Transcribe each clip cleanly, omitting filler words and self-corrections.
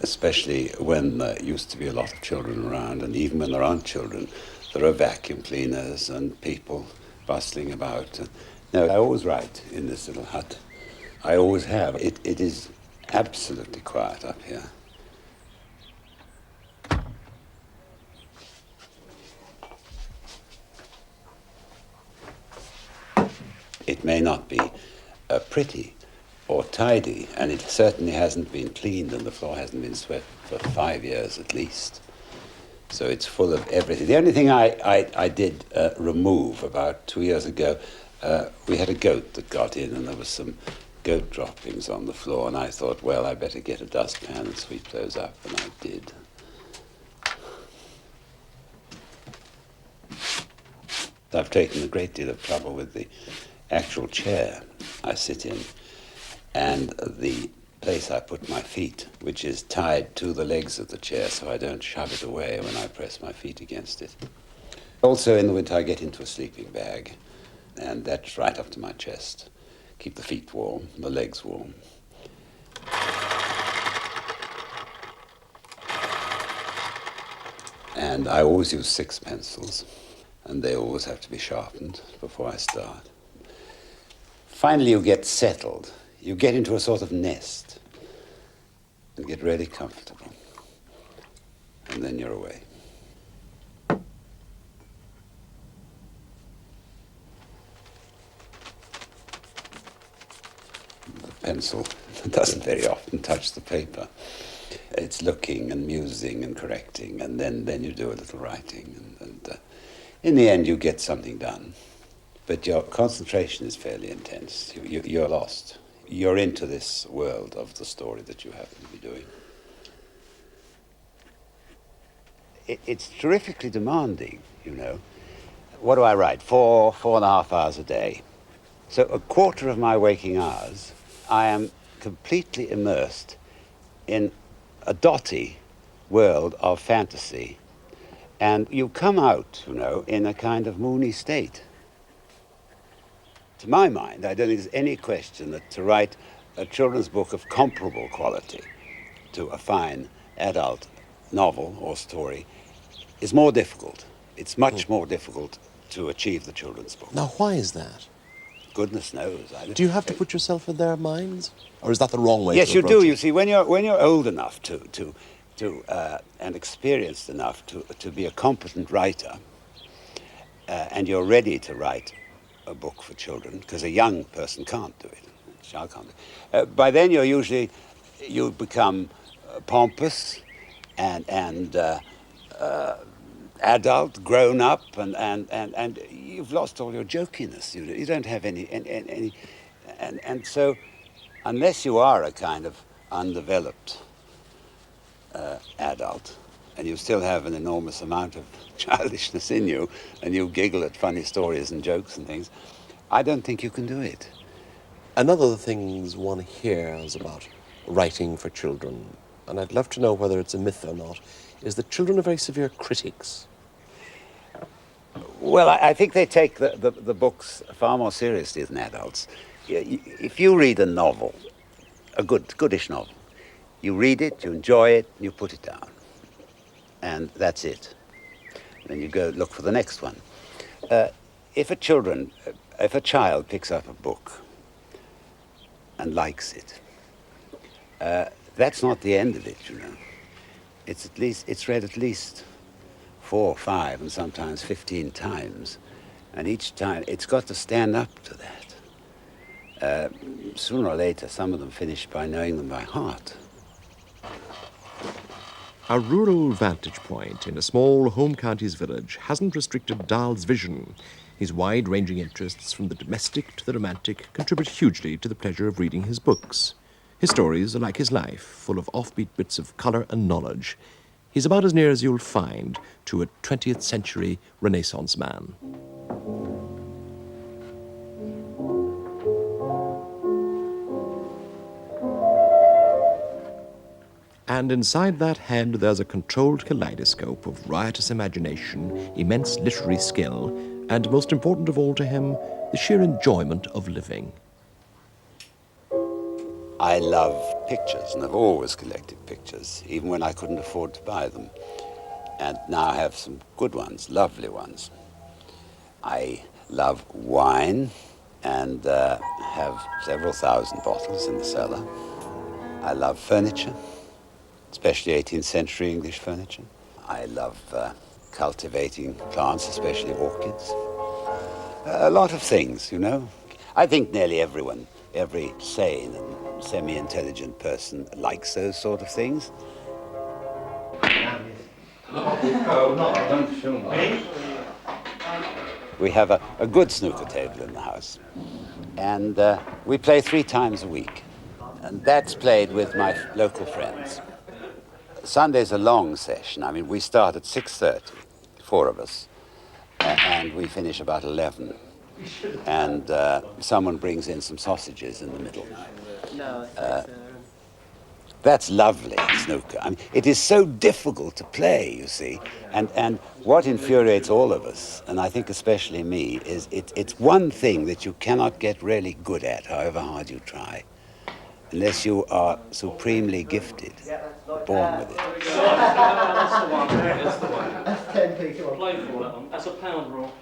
especially when there used to be a lot of children around, and even when there aren't children, there are vacuum cleaners and people bustling about. No, I always write in this little hut. I always have. It is absolutely quiet up here. It may not be pretty or tidy, and it certainly hasn't been cleaned, and the floor hasn't been swept for 5 years at least. So it's full of everything. The only thing I did remove about 2 years ago, we had a goat that got in, and there was some goat droppings on the floor, and I thought, well, I better get a dustpan and sweep those up, and I did. I've taken a great deal of trouble with the actual chair I sit in and the place I put my feet, which is tied to the legs of the chair so I don't shove it away when I press my feet against it. Also in the winter I get into a sleeping bag, and that's right up to my chest. Keep the feet warm, the legs warm. And I always use 6 pencils, and they always have to be sharpened before I start. Finally, you get settled. You get into a sort of nest and get really comfortable. And then you're away. The pencil doesn't very often touch the paper. It's looking and musing and correcting, and then you do a little writing, and in the end you get something done. But your concentration is fairly intense. You're lost. You're into this world of the story that you happen to be doing. It's terrifically demanding, you know. What do I write? 4.5 hours a day. So a quarter of my waking hours, I am completely immersed in a dotty world of fantasy. And you come out, you know, in a kind of moony state. To my mind, I don't think there's any question that to write a children's book of comparable quality to a fine adult novel or story is more difficult. It's much more difficult to achieve the children's book. Now, why is that? Goodness knows. Do you have to put yourself in their minds? Or is that the wrong way yes, to approach it? Yes, you do. You see, when you're old enough to and experienced enough to be a competent writer, and you're ready to write a book for children, because a young person can't do it. A child can't do it. By then, you become pompous and adult, grown up, and you've lost all your jokiness. You don't have any, and so unless you are a kind of undeveloped adult, and you still have an enormous amount of childishness in you, and you giggle at funny stories and jokes and things, I don't think you can do it. Another of the things one hears about writing for children, and I'd love to know whether it's a myth or not, is that children are very severe critics. Well, I think they take the books far more seriously than adults. If you read a novel, a goodish novel, you read it, you enjoy it, you put it down. And that's it. Then you go look for the next one. If a child picks up a book and likes it, that's not the end of it, you know. It's read at least 4, 5, and sometimes 15 times, and each time it's got to stand up to that. Sooner or later, some of them finish by knowing them by heart. A rural vantage point in a small home counties village hasn't restricted Dahl's vision. His wide-ranging interests, from the domestic to the romantic, contribute hugely to the pleasure of reading his books. His stories are like his life, full of offbeat bits of colour and knowledge. He's about as near as you'll find to a 20th century Renaissance man. And inside that head, there's a controlled kaleidoscope of riotous imagination, immense literary skill, and, most important of all to him, the sheer enjoyment of living. I love pictures, and I've always collected pictures, even when I couldn't afford to buy them. And now I have some good ones, lovely ones. I love wine and have several thousand bottles in the cellar. I love furniture, especially 18th century English furniture. I love cultivating plants, especially orchids. A lot of things, you know. I think nearly everyone, every sane and semi-intelligent person likes those sort of things. We have a good snooker table in the house, and we play 3 times a week, and that's played with my local friends. Sunday's a long session. I mean, we start at 6:30, 4 of us, and we finish about 11. And someone brings in some sausages in the middle. That's lovely, snooker. I mean, it is so difficult to play, you see. And what infuriates all of us, and I think especially me, is it's one thing that you cannot get really good at, however hard you try, unless you are supremely gifted, born with it. That's the one. That's 10p. Play for that one. That's a pound roll.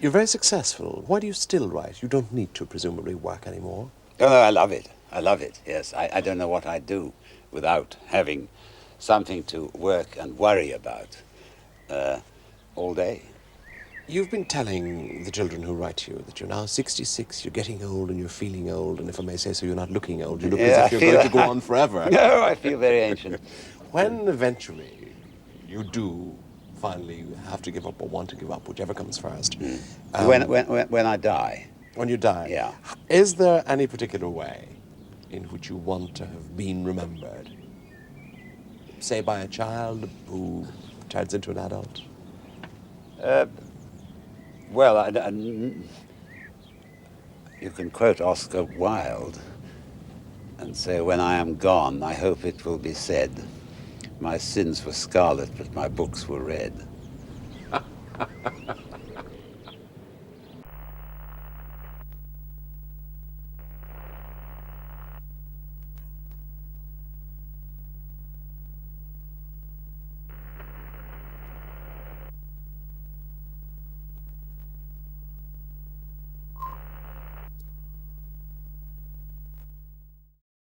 You're very successful. Why do you still write? You don't need to presumably work anymore. Oh, no, I love it. I love it, yes. I don't know what I'd do without having something to work and worry about all day. You've been telling the children who write to you that you're now 66, you're getting old and you're feeling old, and if I may say so, you're not looking old. You look as if you're going to go on forever. No, I feel very ancient. When eventually you do finally have to give up or want to give up, whichever comes first. When I die. When you die? Yeah. Is there any particular way in which you want to have been remembered? Say by a child who turns into an adult? Well, you can quote Oscar Wilde and say, when I am gone, I hope it will be said, my sins were scarlet, but my books were red.